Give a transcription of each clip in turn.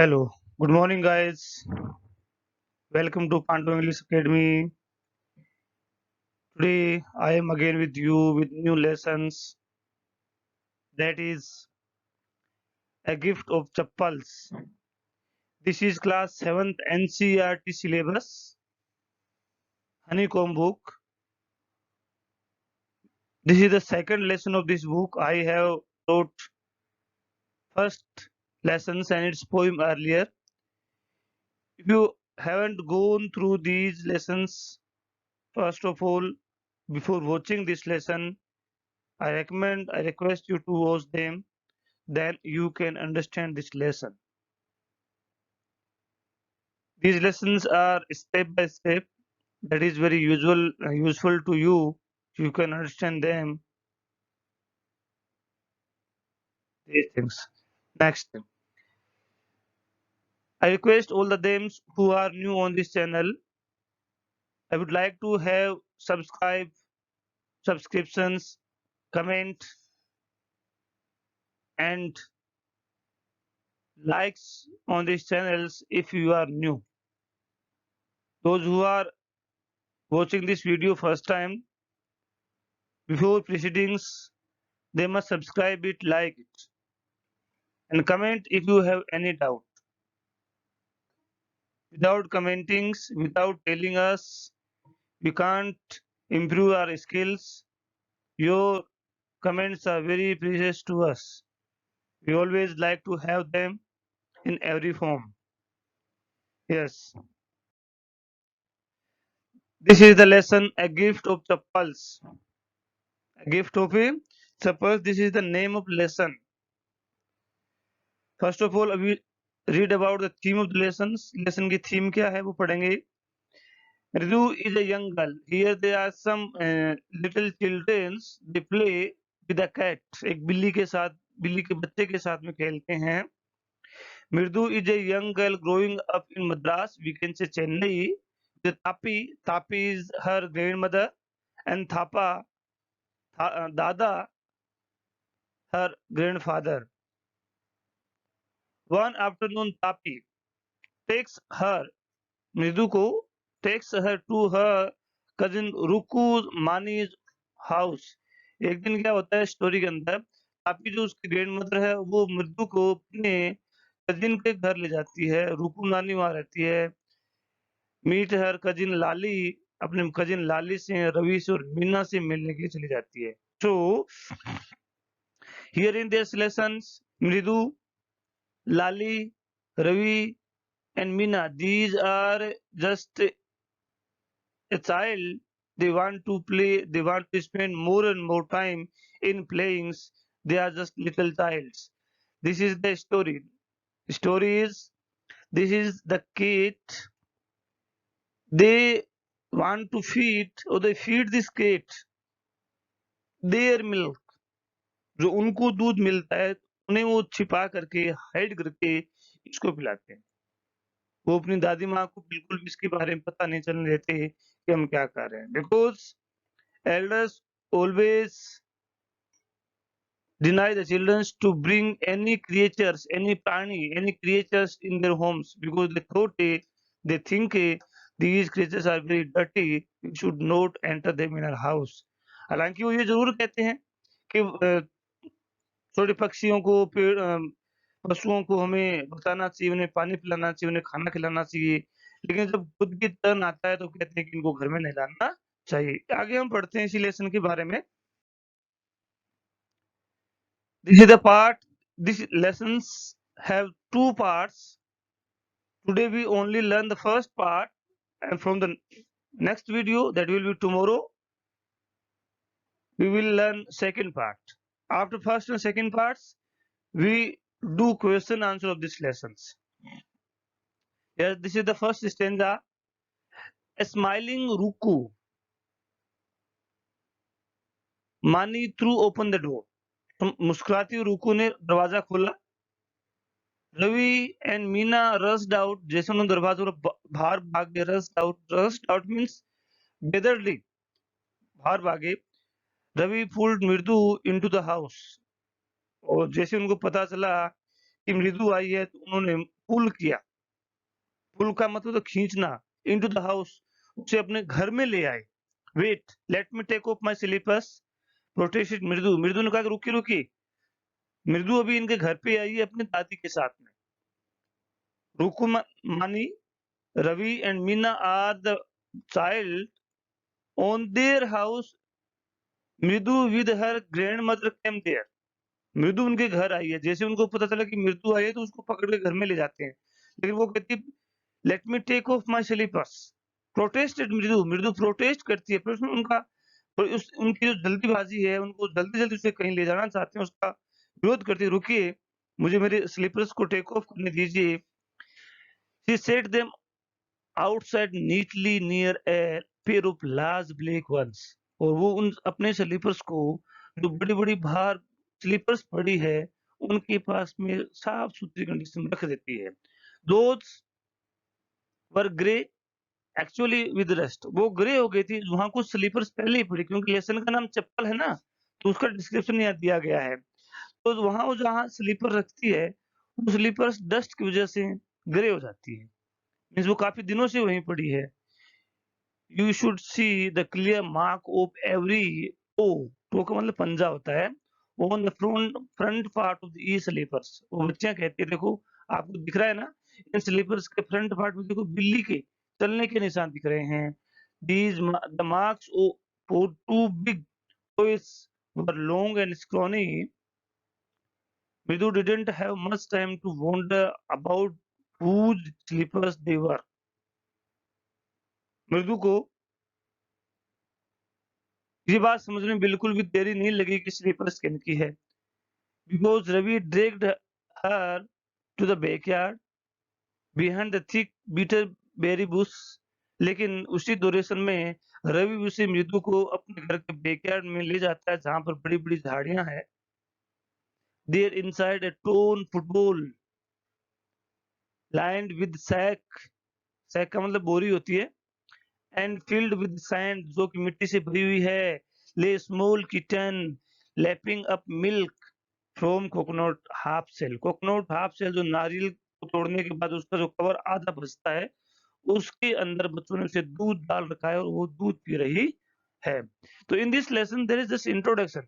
Hello, good morning, guys. Welcome to Panto English Academy. Today, I am again with you with new lessons. That is a gift of chappals. This is class 7th NCERT syllabus, Honeycomb book. This is the second lesson of this book. I have taught first lessons and its poem earlier. If you haven't gone through these lessons, first of all, before watching this lesson, I request you to watch them, then you can understand this lesson. These lessons are step by step, that is very useful to you. You can understand them, these things. Next, I request all the thems who are new on this channel. I would like to have subscriptions, comment, and likes on these channels if you are new. Those who are watching this video first time, before proceedings, they must subscribe it, like it, and comment if you have any doubt. Without commenting, without telling us, we can't improve our skills. Your comments are very precious to us. We always like to have them in every form. Yes. This is the lesson, a gift of chappals. A gift of a chappals. This is the name of lesson. First of all, we read about the theme of the lessons. Lesson की theme क्या है वो पढ़ेंगे. Ritu is a young girl. Here there are some little children. They play with a cat. एक बिल्ली के बच्चे के साथ में खेलते हैं. Mridu is a young girl growing up in Madras. We can say Chennai. The Tapi is her grandmother, and Dada, her grandfather. One afternoon, Tapi takes her Mridu को takes her to her cousin Ruku's Mani's house. एक दिन क्या होता है story के अंदर, तापी जो उसकी ग्रैंड मदर है वो मृदु को अपने कजिन के घर ले जाती है. रुकू नानी वहां रहती है. मीट हर कजिन लाली, अपने कजिन लाली से, रवि से और मीना से मिलने के लिए चली जाती है. So here in this lessons, मृदु, लाली, Ravi and Meena, these are just a child. They want to play, they want to spend more and more time in playing. They are just little childs. This is the story is, this is the kid. They want to feed, or they feed this kid their milk. जो उनको दूध मिलता है उन्हें वो छिपा करके, hide करके इसको पिलाते हैं. वो अपनी दादी माँ को बिल्कुल भी इसके बारे में पता नहीं चलने देते कि हम क्या कर रहे हैं. Because elders always deny the children to bring any creatures, any prani, any creatures in their homes, because they think these creatures are very dirty. You should not enter them in our house. हालांकि वो ये जरूर कहते हैं कि छोटे पक्षियों को, पशुओं को हमें बचाना चाहिए, उन्हें पानी पिलाना चाहिए, उन्हें खाना खिलाना चाहिए, लेकिन जब खुद की टर्न आता है तो कहते हैं कि इनको घर में नहीं लाना चाहिए. आगे हम पढ़ते हैं इसी लेसन के बारे में. This is the part. These lessons have two parts. Today we only learn the first part, and from the next video, that will be tomorrow, we will learn second part. After first and second parts, we do question answer of these lessons. Yes, this is the first stanza. A smiling Ruku. Mani threw open the door. मुस्कुराती हुई रुकू ने दरवाजा खोला. Ravi and Meena rushed out. जैसे उन्होंने दरवाजे पर बाहर भाग गए. Rushed out means बेदर्ली, बाहर भागे. Ravi pulled Mridu into the house. और जैसे उनको पता चला कि मृदु आई है तो उन्होंने पुल किया। पुल का मतलब तो खींचना, इनटू द हाउस, उसे अपने घर में ले आए। Wait, let me take off my slippers, protested Mridu. Mridu ने कहा कि रुकी रुकी, मृदु अभी इनके घर पे आई है अपनी दादी के साथ में। रुकुमानी, Ravi and Meena are the child on their house. मृदु with her grandmother came there. मृदु उनके घर आई है। जैसे उनको पता चला कि मृदु आई है तो उसको पकड़ के घर में ले जाते हैं। लेकिन वो कहती है let me take off my slippers. Protested Mridu, Mridu protest करती है। फिर उसमें उनका उनकी जो जल्दीबाजी है, उनको जल्दी-जल्दी उसे कहीं ले जाना चाहते हैं, उसका विरोध करती है। रुकिए, मुझे मेरे स्लीपर्स को टेक ऑफ करने दीजिए। She set them outside neatly near a pair of large black ones। और वो उन अपने स्लीपर्स को, जो बड़ी-बड़ी बाहर स्लीपर्स पड़ी है, उनके पास में साफ-सुथरी कंडीशन में रख देती है। Those were grey actually with rust। वो ग्रे हो गई थी, वहाँ कुछ स्लीपर्स पहले ही पड़ी, क्योंकि लेसन का नाम चप्पल है ना, तो उसका डिस्क्रिप्शन यहाँ दिया गया है। तो वहाँ वो जहाँ स्लीपर रखती है, वो स्लीपर्स डस्ट की वजह से ग्रे हो जाती है। मीन्स वो काफ़ी दिनों से वहीं पड़ी है। You should see the clear mark of every toe। toe का मतलब पंजा होता है। On the front part of the slippers। वो बच्चियां कहती है देखो, आपको दिख रहा है ना, इन स्लीपर्स के फ्रंट पार्ट में देखो बिल्ली के चलने के निशान दिख रहे हैं। The marks for two big toes were long and scrawny। Mridu didn't have much time to wonder about whose slippers they were। मृदु को ये बात समझने में बिल्कुल भी देरी नहीं लगी कि स्लीपर्स किनकी है। Because Ravi dragged her to the backyard behind the thick beetle-berry bush। लेकिन उसी ड्यूरेशन में रवि उसे मृदु को अपने घर के बैकयार्ड में ले जाता है, जहाँ पर बड़ी-बड़ी झाड़ियाँ हैं। There inside a torn football lined with sack। sack का मतलब बोरी होती है। And filled with sand, जो कि मिट्टी से भरी हुई है। Lay small kitten lapping up milk from coconut half shell. Coconut half shell जो नारियल को तोड़ने के बाद उसका जो कवर आधा बचता है, उसके अंदर बच्चों ने उसे दूध डाल रखा है और वो दूध पी रही है। तो in this lesson there is just introduction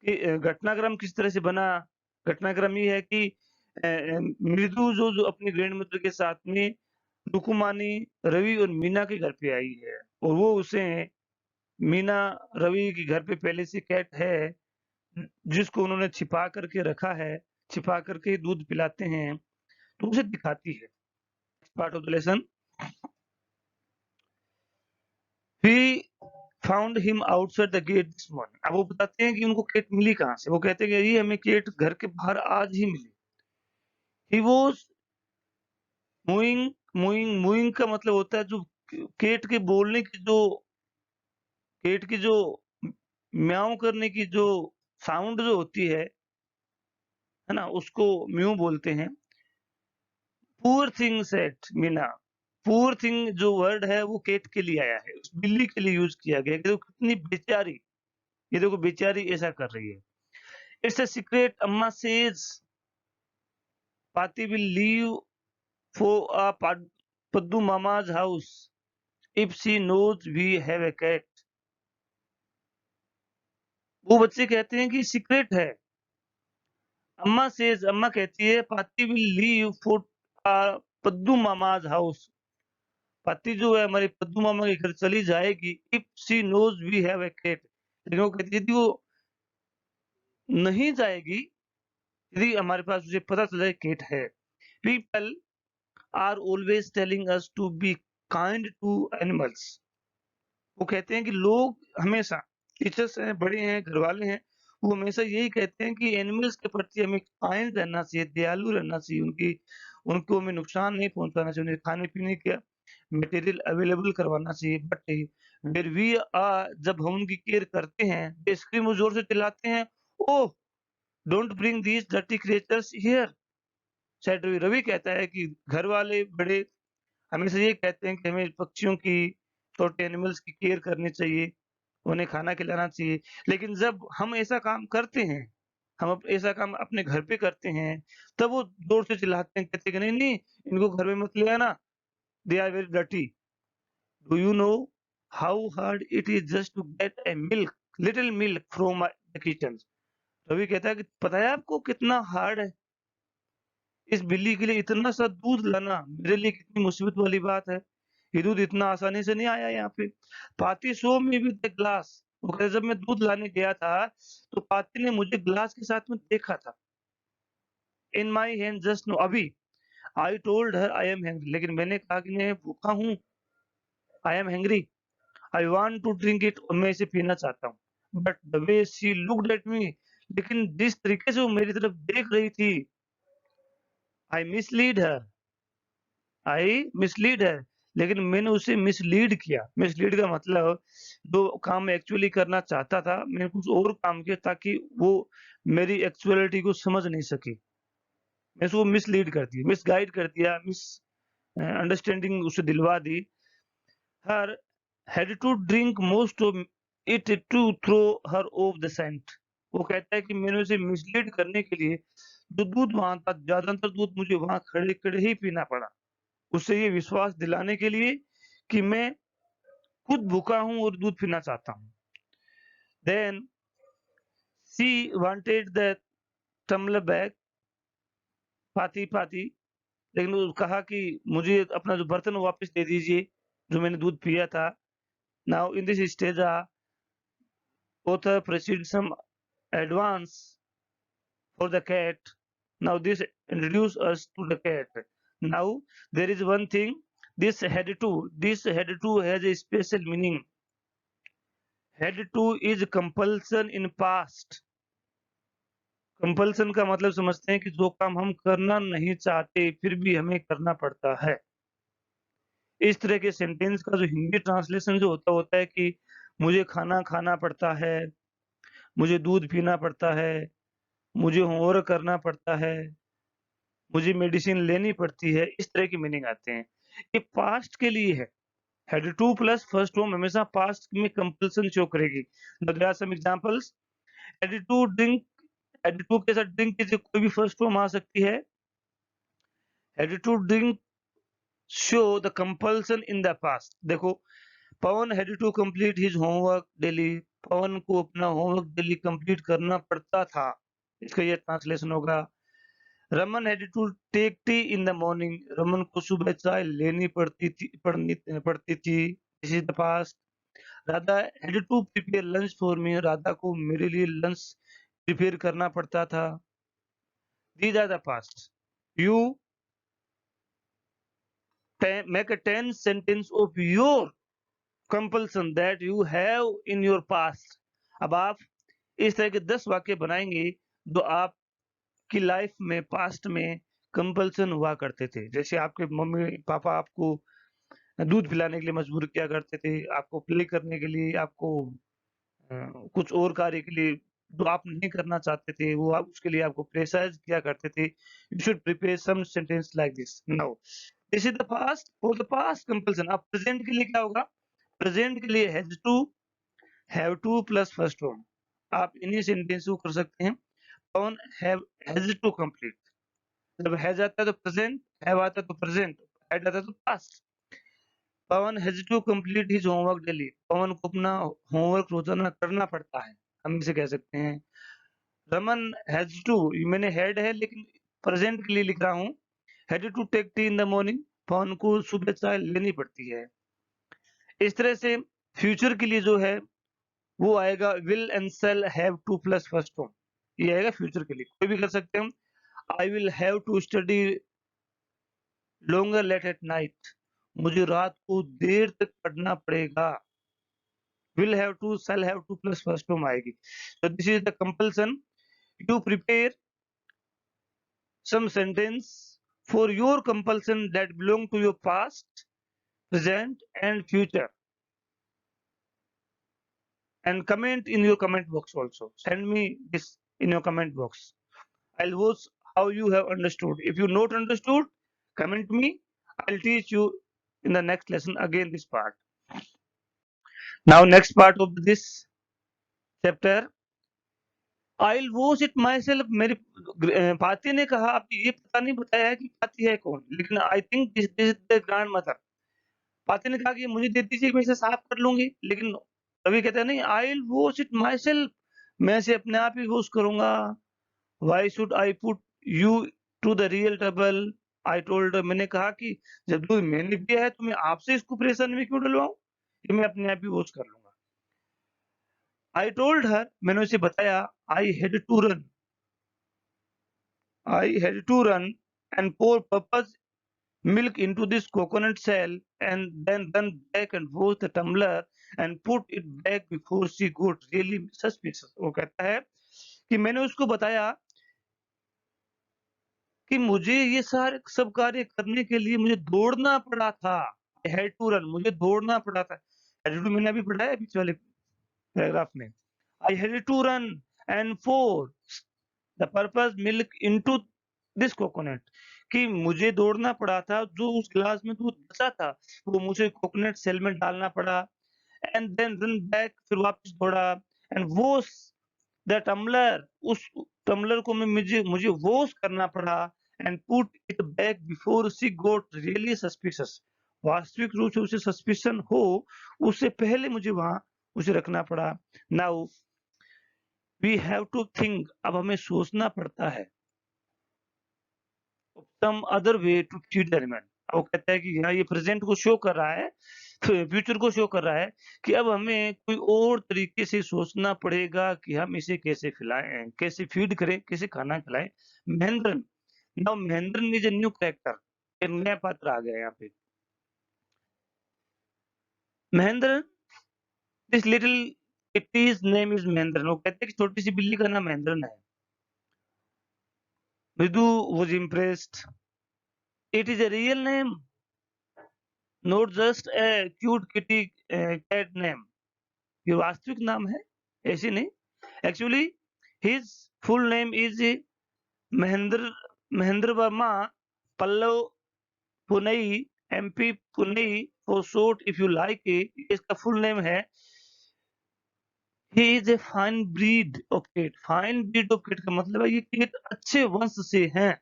कि घटनाक्रम किस तरह से बना। घटनाक्रम ये है कि मृदु जो अपनी ग्रैंड मदर के साथ में रुकुमानी, रवि और मीना के घर पे आई है, और वो उसे मीना, रवि के घर पे पहले से कैट है जिसको उन्होंने छिपा करके रखा है, छिपा करके दूध पिलाते हैं, तो उसे दिखाती है। Part of the lesson. We found him outside the gate this morning. अब वो बताते हैं कि उनको केट मिली कहाँ से। वो कहते हैं कि ये हमें केट घर के बाहर आज ही मिली। ही वाज मूइंग, मूइंग का मतलब होता है जो केट के बोलने की जो, केट की जो म्याऊं करने की जो साउंड जो होती है ना, उसको म्यू बोलते हैं। Poor thing said Meena. Poor thing जो वर्ड है वो केट के लिए आया है, उस बिल्ली के लिए यूज किया गया है कि देखो कितनी बेचारी, ये देखो बेचारी ऐसा कर रही है। It's a secret, Amma says Paati will leave for a Paddu Mama's house if she knows we have a cat. वो बच्चे कहते हैं कि सीक्रेट है। अम्मा सेज, अम्मा कहती है Paati will leave for a Paddu Mama's house. पाती जो है हमारे पद्दू मामा के घर चली जाएगी if she knows we have a cat. लेकिन वो कहती है यदि वो नहीं जाएगी, यदि हमारे पास उसे पता चल जाए केट है। People are always telling us to be kind to animals. वो कहते हैं कि लोग हमेशा, टीचर्स हैं, बड़े हैं, घर वाले हैं, वो हमेशा यही कहते हैं कि एनिमल्स के प्रति हमें काइंड रहना चाहिए, दयालु रहना चाहिए, उनको हमें नुकसान नहीं पहुंचाना चाहिए, उन्हें खाने पीने का मटेरियल अवेलेबल करवाना चाहिए। बट वेर वी आर, जब हम उनकी केयर करते हैं, दे स्क्रीम, वो जोर से चिल्लाते हैं, oh don't bring these dirty creatures here. शायद रवि रवि कहता है कि घर वाले बड़े हमेशा ये कहते हैं कि हमें पक्षियों की, छोटे एनिमल्स की केयर करनी चाहिए, उन्हें खाना खिलाना चाहिए। लेकिन जब हम ऐसा काम करते हैं, ऐसा काम अपने घर पे करते हैं, तब वो ज़ोर से चिल्लाते हैं, कहते हैं कि नहीं-नहीं इनको घर में मत ले आना, they are very dirty. Do you know how hard it is just to get a milk, little milk from the kitchen. Ravi कहता है कि पता है आपको कितना हार्ड है इस बिल्ली के लिए इतना सा दूध लाना मेरे लिए कितनी मुसीबत वाली बात है। ये दूध इतना आसानी से नहीं आया यहाँ पे। पाती सो मी विद द ग्लास। वो कहता है जब मैं दूध लाने गया था तो पाती ने मुझे ग्लास के साथ में देखा था। In my hand just no अभी। I told her I am hungry, लेकिन मैंने कहा कि मैं भूखा हूँ। I am hungry, I want to drink it, और मैं इसे पीना चाहता हूँ। But the way she looked at me, लेकिन जिस तरीके से वो मेरी तरफ देख रही थी, आई मिसलीड हर, आई मिसलीड है, लेकिन मैंने उसे मिसलीड किया। मिसलीड का मतलब जो काम मैं एक्चुअली करना चाहता था, मैंने कुछ और काम किया ताकि वो मेरी एक्चुअलिटी को समझ नहीं सकी। मैं उसको मिसलीड कर दिया, मिसगाइड कर दिया, अंडरस्टैंडिंग उसे दिलवा दी। Her had to drink most of it to throw her off the scent. वो कहता है कि मैंने उसे मिसलीड करने के लिए जो दूध वहां था, ज्यादातर दूध मुझे वहां खड़े खड़े ही पीना पड़ा, उसे ये विश्वास दिलाने के लिए कि मैं खुद भूखा हूँ और दूध पीना चाहता हूँ। Then she wanted the tumbler back, पाती पाती, लेकिन वो कहा कि मुझे अपना जो बर्तन वापस दे दीजिए जो मैंने दूध पिया था। Now in this stage author proceeds some advance for the cat. Now this introduce us to the cat. Now there is one thing, this had to has a special meaning. Had to is compulsion in past. Compulsion का मतलब समझते हैं कि जो काम हम करना नहीं चाहते फिर भी हमें करना पड़ता है। इस तरह के सेंटेंस का जो हिंदी ट्रांसलेशन जो होता है कि मुझे खाना खाना पड़ता है, मुझे दूध पीना पड़ता है, मुझे होमवर्क करना पड़ता है, मुझे मेडिसिन लेनी पड़ती है, इस तरह की मीनिंग आते हैं। ये पास्ट के लिए है। Had to plus first form हमेशा पास्ट में कंपल्सन शो करेगी। There are some examples. Had to drink, had to के साथ ड्रिंक की कोई भी फर्स्ट फॉर्म आ सकती है। Had to drink show the compulsion in the past. देखो, Pawan had to complete his homework daily. Pawan को अपना होमवर्क डेली कंप्लीट करना पड़ता था, इसका ये ट्रांसलेशन होगा। Raman had to take tea in the morning. Raman को सुबह चाय लेनी पड़ती थी। This is the past. Radha had to prepare lunch for me. Radha को मेरे लिए लंच प्रिपेयर करना पड़ता था। These are the past. You make a 10 sentence of your compulsion that you have in your past। अब आप इस तरह के 10 वाक्य बनाएंगे जो आपकी लाइफ में पास्ट में कंपल्सन हुआ करते थे। जैसे आपके मम्मी पापा आपको दूध पिलाने के लिए मजबूर किया करते थे, आपको प्ले करने के लिए, आपको कुछ और कार्य के लिए जो आप नहीं करना चाहते थे, वो आप उसके लिए आपको प्रेशराइज किया करते थे। You should prepare some sentence like this. Now this is the past. For the past compulsion. अब प्रेजेंट के लिए क्या होगा? प्रेजेंट के लिए has to, have to plus first form. आप इन्हीं सेंटेंस को कर सकते हैं। Pawan has to complete. जब हैज आता है तो प्रेजेंट, हैव आता है तो प्रेजेंट, हैड आता है तो past. Pawan has to complete his homework daily. Pawan को अपना होमवर्क रोजाना करना पड़ता है, हम इसे कह सकते हैं। रमन हैज टू, मैंने हैड है लेकिन प्रेजेंट के लिए लिख रहा हूँ। Had to take tea in the morning. Pawan को सुबह चाय लेनी पड़ती है। इस तरह से फ्यूचर के लिए जो है वो आएगा will and shall have to plus first form. ये आएगा फ्यूचर के लिए, कोई भी कर सकते हैं हम। I will have to study longer late at night. मुझे रात को देर तक पढ़ना पड़ेगा। will have to, shall have to plus first form आएगी। So this is the compulsion. You prepare some sentence for your compulsion that belong to your past, present and future, and comment in your comment box also. Send me this in your comment box. I'll watch how you have understood. If you not understood, comment me. I'll teach you in the next lesson again this part. Now next part of this chapter, I wash it my self. मेरी पाती ने कहा, अब ये पता नहीं बताया है कि पाती है कौन, लेकिन I think this this the grand mother. पाती ने कहा कि मुझे दे दीजिए, मैं इसे साफ कर लूंगी, लेकिन रवि कहता है नहीं, I wash it myself, मैं इसे अपने आप ही वॉश करूंगा। Why should I put you to the real trouble. I told, मैंने कहा कि जब दूध मैंने दिया है तो मैं आपसे इसको परेशानी में क्यों डलवाऊं, कि मैं अपने आप ही वॉश कर लूंगा। आई टोल्ड हर, मैंने उसे बताया, I had to run, I had to run and pour Papa's milk into this coconut shell and then run back and wash the tumbler and put it back before she got really suspicious। वो कहता है कि मैंने उसको बताया कि मुझे ये सारे सब कार्य करने के लिए मुझे दौड़ना पड़ा था। I had to run, मुझे दौड़ना पड़ा था। had to मैंने अभी पढ़ा है बीच वाले पैराग्राफ में। I had to run and pour the purpose milk into this coconut, कि मुझे दौड़ना पड़ा था, जो उस गिलास में दूध बचा था वो मुझे कोकोनट सेल में डालना पड़ा, एंड देन रन बैक, फिर वापस दौड़ा, एंड वॉश द टम्बलर, उस टम्बलर को मैं मुझे मुझे वॉश करना पड़ा, and put it back before she got really suspicious, वास्तविक रूप से उसे सस्पिशन हो उससे पहले मुझे वहां उसे रखना पड़ा। Now we have to think, अब हमें सोचना पड़ता है, some other way to treat the element. वो कहता है कि यहाँ ये प्रेजेंट को शो कर रहा है, फ्यूचर को शो कर रहा है, कि अब हमें कोई और तरीके से सोचना पड़ेगा कि हम इसे कैसे खिलाएं, कैसे फीड करें, कैसे खाना खिलाएं। Mahendran, now Mahendran is a new character, एक नया पात्र आ गया यहाँ पे। Mahendran, this little kitty's name is Mahendran. वो कहते हैं कि छोटी सी बिल्ली का नाम महेंद्रन है। Mridu was impressed, it is a real name, not just a cute kitty cat name. ये वास्तविक नाम है, ऐसे नहीं। Actually his full name is Mahendra Mahendra Varma Pallava Punai, MP Punai for short if you like it. इसका फुल नेम है, he is a fine breed of kit. Fine breed of kit का मतलब है ये किट अच्छे वंश से हैं।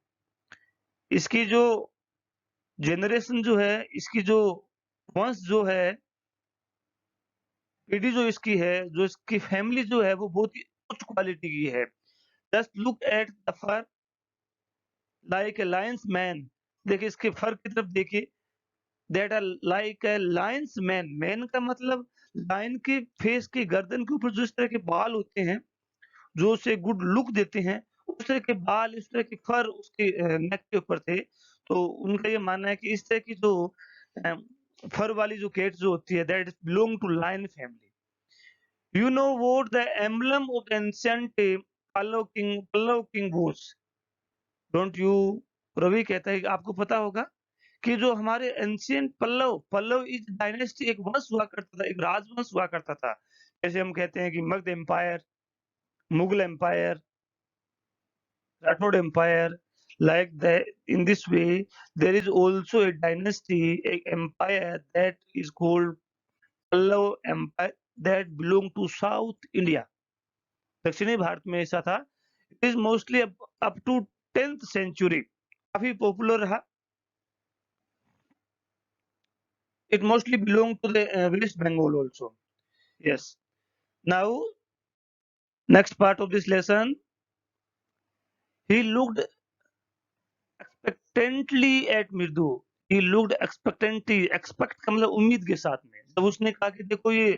इसकी जो जेनरेशन जो है, इसकी जो वंश जो है, पीढ़ी जो इसकी है, जो इसकी फैमिली जो है, वो बहुत ही उच्च क्वालिटी की है। Just look at the fur like a lion's mane. देखिए इसके फर की तरफ देखिए, that are like a lion's mane. Mane का मतलब लायन के फेस के गर्दन के ऊपर जो इस तरह के बाल होते हैं, जो उसे गुड लुक देते हैं, उस तरह के बाल, इस तरह के फर उसके नेक के ऊपर थे। तो उनका ये मानना है कि इस तरह की जो अ, फर वाली जो कैट जो होती है, that belong to lion family. You know what the emblem of the ancient Pallav king was? Don't you? Ravi कहता है कि आपको पता होगा कि जो हमारे ancient Pallava, Pallava is dynasty, एक वंश हुआ करता था, एक राजवंश हुआ करता था। जैसे हम कहते हैं कि Magadha empire, Mughal empire, Rathore empire, like that. In this way there is also a dynasty, a empire that is called Pallav empire, that belong to South India। दक्षिणी भारत में ऐसा था। It is mostly up to 10th century काफी popular रहा। It mostly belong to the West Bengal also. Yes, now next part of this lesson, he looked expectantly at Mridu. He looked एक्सपेक्टेंटली, expect का मतलब उम्मीद के साथ में, जब उसने कहा कि देखो ये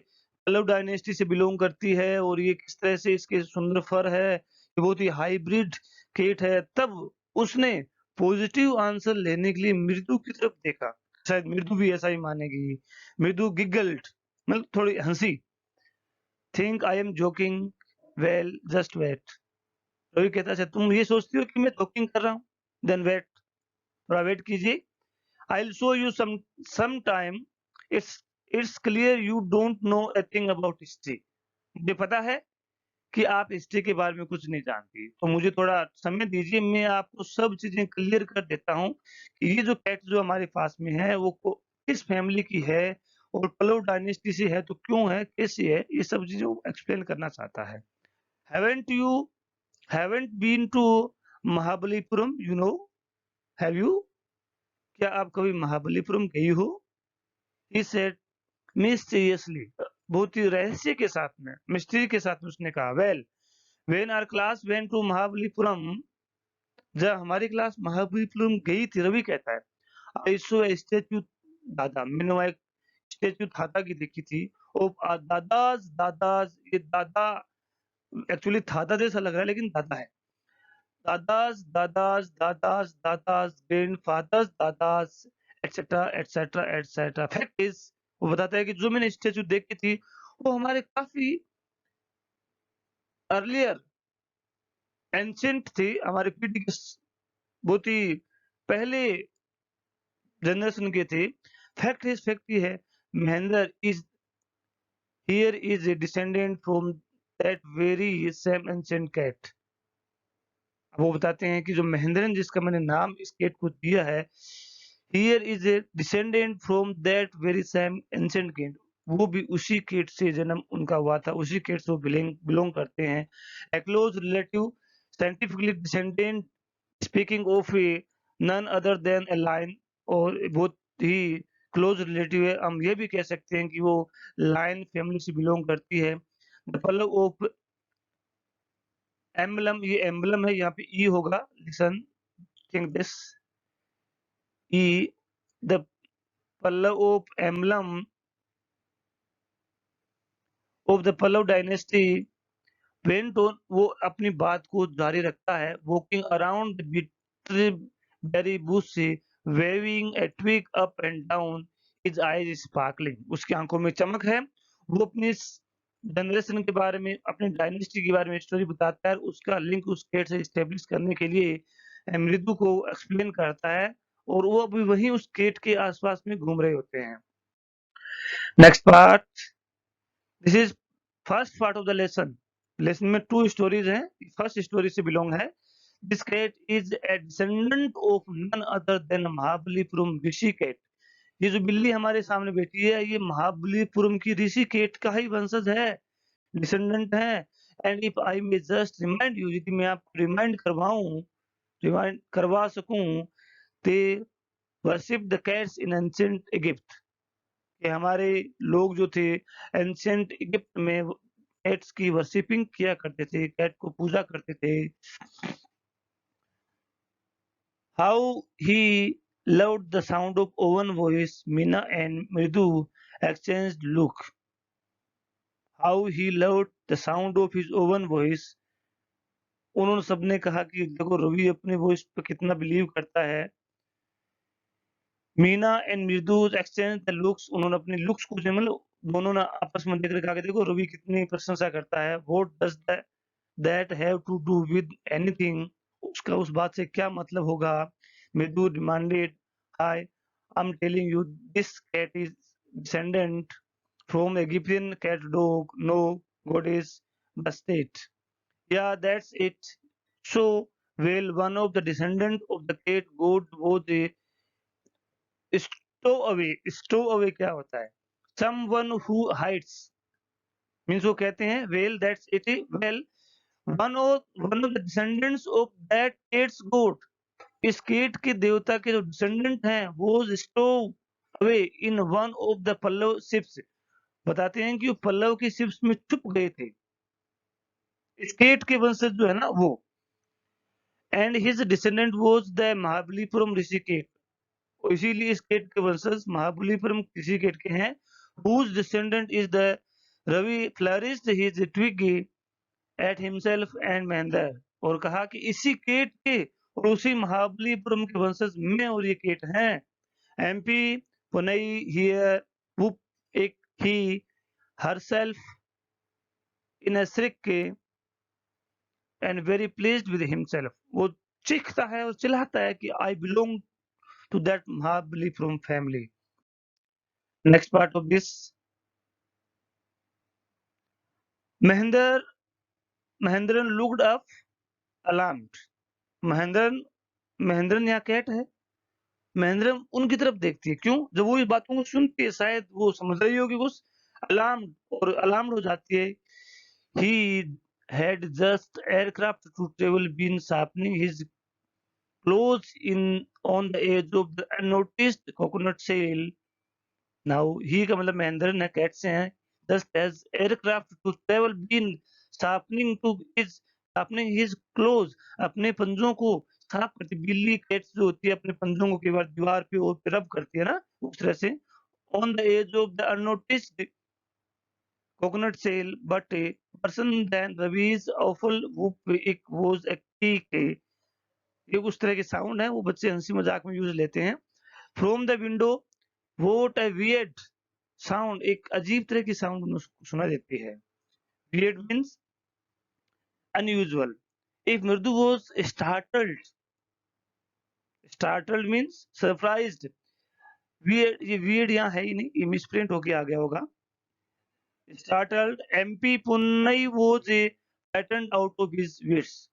पल्लव डायनेस्टी से बिलोंग करती है और ये किस तरह से इसके सुंदर फर है, ये बहुत ही हाइब्रिड केट है, तब उसने पॉजिटिव आंसर लेने के लिए मृदु की तरफ देखा। शायद मृदु भी ऐसा ही मानेगी। मृदु गिगल्ड, मतलब थोड़ी हंसी। Think I am joking, well just wait. Ravi कहता है तुम ये सोचती हो कि मैं जोकिंग कर रहा हूँ, देन वेट, थोड़ा वेट कीजिए। I'll show you some time। It's clear you don't know a thing about history। मुझे पता है कि आप हिस्ट्री के बारे में कुछ नहीं जानती, तो मुझे थोड़ा समय दीजिए, मैं आपको सब चीजें क्लियर कर देता हूँ कि ये जो कैट जो हमारे पास में है वो किस फैमिली की है, और पल्लव डायनेस्टी से है तो क्यों है, कैसी है, ये सब चीजें वो एक्सप्लेन करना चाहता है। Haven't you haven't been to Mahabalipuram, you know, have you? क्या आप कभी महाबलीपुरम गई हो? He said mysteriously, बहुत ही रहस्य के साथ में, मिस्ट्री के साथ उसने कहा, well, when our class went to Mahabalipuram, जब हमारी क्लास महाबलीपुरम गई थी, रवि कहता है, I saw a statue दादा, मैंने वहाँ एक स्टेच्यू दादा की देखी थी, ऑफ दादाज, ये दादा एक्चुअली दादा जैसा लग रहा है लेकिन दादा है। दादाज, ग्रैंडफादर्स, दादाज, etcetera, etcetera, etcetera. Fact is वो बताता है कि जो मैंने स्टैच्यू देखी थी, वो हमारे काफ़ी अर्लियर एंशिएंट थे, हमारे पीढ़ी के बहुत ही पहले जनरेशन के थे। फैक्ट ये है, Mahendra is here is a descendant from that very same ancient cat. वो बताते हैं कि जो महेंद्रन जिसका मैंने नाम इस कैट को दिया है, here is a descendant from that very same ancient cat, वो भी उसी कैट से जन्म उनका हुआ था, उसी कैट से वो बिलोंग करते हैं। A close relative, scientifically descendant, speaking of a none other than a lion, और बहुत ही क्लोज रिलेटिव है। हम ये भी कह सकते हैं कि वो लायन फैमिली से बिलोंग करती है। द पल्लव ऑफ एम्बलम, ये एम्बलम है, यहाँ पे ई होगा, लिसन, थिंक दिस, ई, the Pallava of emblem of the Pallava dynasty went on, वो अपनी बात को जारी रखता है, वॉकिंग अराउंड बेरी बुश से, waving a twig up and down, his eyes sparkling, उसकी आंखों में चमक है। वो अपनी जनरेशन के बारे में, अपनी डायनेस्टी के बारे में स्टोरी बताता है, उसका लिंक उस कैट से एस्टेब्लिश करने के लिए मृदु को एक्सप्लेन करता है, और वो अभी वहीं उस कैट के आसपास में घूम रहे होते हैं। Next part, this is first part of the lesson. Lesson में 2 स्टोरीज हैं, फर्स्ट स्टोरी से बिलोंग है। This cat is a descendant of none other than Mahabalipuram Rishi cat. ये जो बिल्ली हमारे सामने बैठी है, ये महाबलीपुरम की ऋषि कैट का ही वंशज है, डिसेंडेंट है। And if I may just remind you, यदि मैं आपको रिमाइंड करवा सकूं, they worship the cats in ancient Egypt, कि हमारे लोग जो थे एंशिएंट इजिप्ट में कैट्स की वर्शिपिंग किया करते थे, कैट को पूजा करते थे। How he loved the sound of own voice, Meena and Mridu exchanged look. How he loved the sound of his own voice. उन्होंने सबने कहा कि देखो रवि अपने वॉइस पे कितना बिलीव करता है। मीना एंड मृदु एक्सचेंज द लुक्स, उन्होंने अपने लुक्स को मतलब दोनों ने आपस में देख कहा कि देखो रवि कितनी प्रशंसा करता है। What does that have to do with anything, उसका उस बात से क्या मतलब होगा। Mridu demanded, hi, I am telling you this cat is descendant from Egyptian cat dog, no goddess Bastet, yeah, that's it. So, well, one of the descendant of the cat god was a stowaway. Stowaway क्या होता है? Someone who hides. Means वो कहते हैं, well, that's it. Well, one of the descendants of that cat's god. इस cat के देवता के जो descendant हैं, वो stowaway in one of the Pallav ships. बताते हैं कि वो पल्लव की ships में छुप गए थे। इस cat के वंशज जो है ना वो, and his descendant was the Mahabalipuram ऋषिकेट, इसीलिए इस केट के वंशज महाबलीपुरम ऋषिकेट के हैं। whose descendant is the Ravi flourished his twig at himself and Mahendra, और कहा कि इसी केट के और उसी महाबलीपुरम के वंशज में और ये केट हैं। एमपी पुनई हियर वो एक ही herself in a shriek and very pleased with himself, वो चीखता है और चिल्लाता है कि I belong to that Mahabalipuram family. Next part of this, Mahendran looked up alarmed. Mahendran यहाँ कैट है, महेंद्रन उनकी तरफ देखती है। क्यों? जब वो इस बातों को सुनती है, शायद वो समझ रही होगी कुछ, अलार्म्ड, और अलार्म्ड हो जाती है। He had just aircraft to travel been sharpening his clothes in on the edge of the unnoticed coconut shell. Now he का मतलब महेंद्र ने कैट से हैं. Just as aircraft to travel been sharpening to his sharpening his clothes, अपने पंजों को साफ करती बिल्ली कैट्स जो होती है अपने पंजों को कई बार दीवार पे और पे रब करती है ना उस तरह से on the edge of the unnoticed coconut shell, but a person than Ravi's awful whoop एक was a kick. ये उस तरह के साउंड है वो बच्चे हंसी मजाक में यूज लेते हैं. From the window vote a weird sound एक अजीब तरह की साउंड सुना देती है. Weird means unusual. इफ मृदु was startled means surprised. Weird ये वियर्ड यहाँ है ही नहीं ये मिसप्रिंट होके आ गया होगा. Startled MP Punnai was a pattern out of his wits.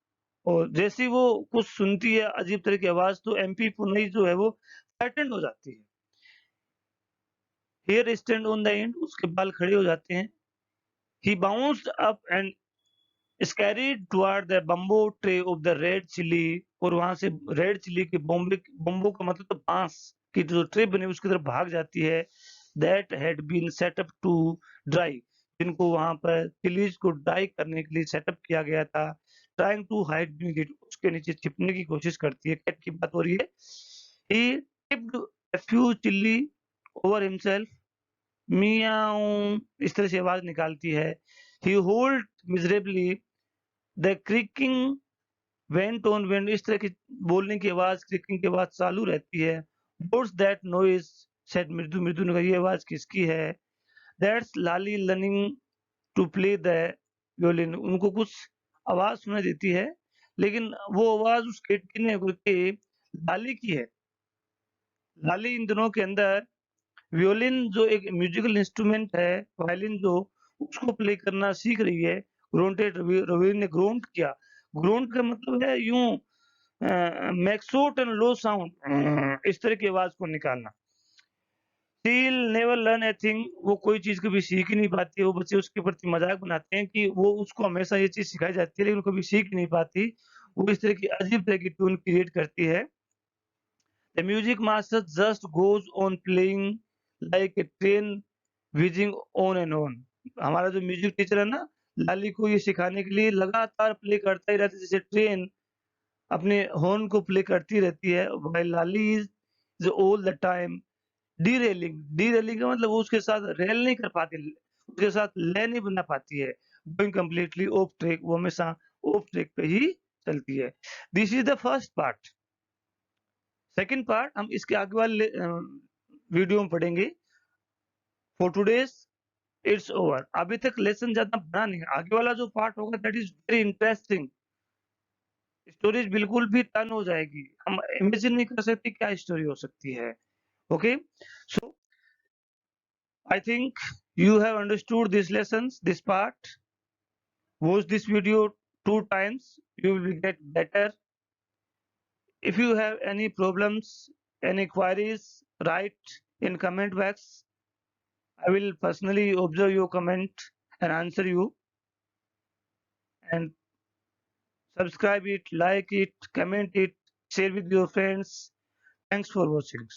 और जैसे ही वो कुछ सुनती है अजीब तरह की आवाज तो एमपी पुन्नई जो है वो पैटर्न हो जाती है. Hair stand on the end उसके बाल खड़े हो जाते हैं. He bounced up and scurried toward the bamboo tray of the red chilli. और वहां से रेड चिली के बम्बो का मतलब तो बांस की जो ट्रे बनी उसकी तरफ भाग जाती है. That had been set up to dry जिनको वहां पर चिलीज को ड्राई करने के लिए सेटअप किया गया था. Trying to hide being it उसके नीचे छिपने की कोशिश करती है. कैट की बात हो रही है. He tipped a few chilli over himself. मियाऊं इस तरह से आवाज निकालती है. He howled miserably the creaking went on went इस तरह की बोलने की आवाज क्रिकिंग की आवाज चालू रहती है. व्हाट्स दैट नॉइज सेड मृदु. मृदु ने कहा ये आवाज किसकी है. That's Lali learning to play the violin. उनको कुछ आवाज सुनाई देती है लेकिन वो आवाज उस केटकी ने के लाली की है. लाली इन दिनों के अंदर वियोलिन जो एक म्यूजिकल इंस्ट्रूमेंट है वायलिन जो उसको प्ले करना सीख रही है. ग्रोंटेड रवि ने ग्रोंट किया. ग्रोंट का मतलब है यूं मैक्सोट एंड लो साउंड इस तरह की आवाज को निकालना. शील नेवर लर्न ए थिंग वो कोई चीज कभी सीख ही नहीं पाती. वो बच्चे उसके प्रति मजाक बनाते हैं कि वो उसको हमेशा ये चीज सिखाई जाती है लेकिन कभी सीख नहीं पाती. वो इस तरह की अजीब तरह की ट्यून क्रिएट करती है. The music master just goes on playing like a train whizzing on and on. हमारा जो म्यूजिक टीचर है ना लाली को ये सिखाने के लिए लगातार प्ले करता ही रहता है जैसे ट्रेन अपने हॉर्न को प्ले करती रहती है. while Lali is all the time derailing का मतलब वो उसके साथ रेल नहीं कर पाती उसके साथ लय नहीं बना पाती है. गोइंग कम्प्लीटली ऑफ ट्रैक वो हमेशा ऑफ ट्रैक पे ही चलती है. This is the first part. Second part हम इसके आगे वाले वीडियो में पढ़ेंगे. For today's it's over. अभी तक लेसन ज्यादा बड़ा नहीं है. आगे वाला जो पार्ट होगा that is very interesting. Stories बिल्कुल भी टर्न हो जाएगी. हम इमेजिन नहीं कर सकते क्या स्टोरी हो सकती है. Okay so I think you have understood these lessons, this part. Watch this video 2 times. You will get better. If you have any problems, any queries, write in comment box. I will personally observe your comment and answer you. And subscribe it, like it, comment it, share with your friends. Thanks for watching.